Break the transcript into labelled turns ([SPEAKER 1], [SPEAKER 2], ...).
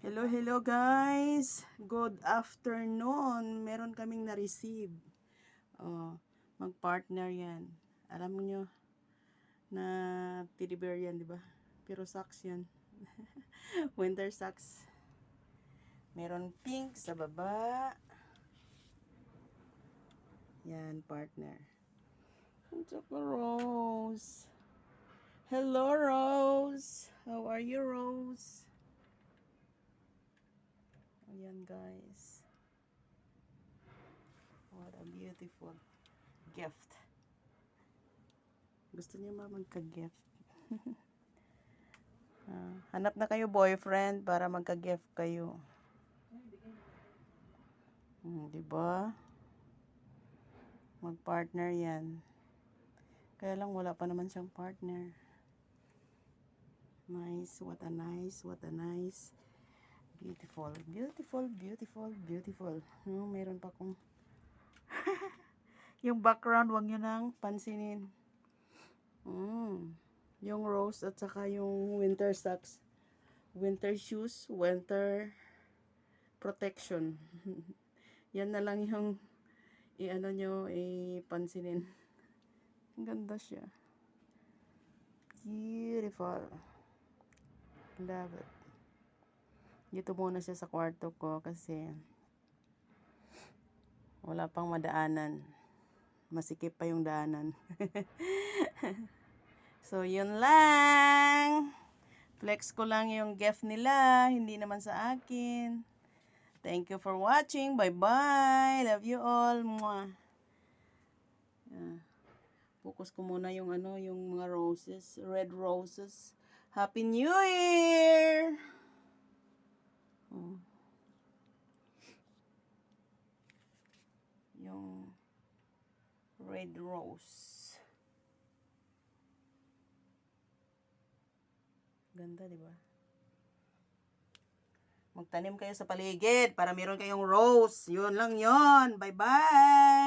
[SPEAKER 1] Hello, hello guys. Good afternoon. Meron kaming na-receive. Oh, mag-partner yan. Alam nyo na teddy bear yan, di ba? Pero socks yan. Winter socks. Meron pink sa baba. Yan, partner. At saka Rose. Hello, Rose. How are you, Rose? Ayan, guys. What a beautiful gift. Gusto niyo magka-gift. Hanap na kayo boyfriend para magka-gift kayo. Diba? Mag-partner yan. Kaya lang wala pa naman siyang partner. Nice. What a nice. What a nice. Beautiful. Beautiful. Beautiful. Beautiful. Meron pa kong yung background, wag nyo nang pansinin. Yung rose at saka yung winter socks. Winter shoes. Winter protection. Yan na lang yung i-ano nyo, ipansinin. Ang ganda siya. Beautiful. Love it. Dito muna siya sa kwarto ko kasi wala pang madaanan. Masikip pa yung daanan. So, yun lang. Flex ko lang yung gift nila. Hindi naman sa akin. Thank you for watching. Bye-bye. Love you all. Mwah. Focus ko muna yung yung mga roses. Red roses. Happy New Year! Yung red rose. Ganda, di ba? Magtanim kayo sa paligid para meron kayong rose. Yun lang yun. Bye-bye!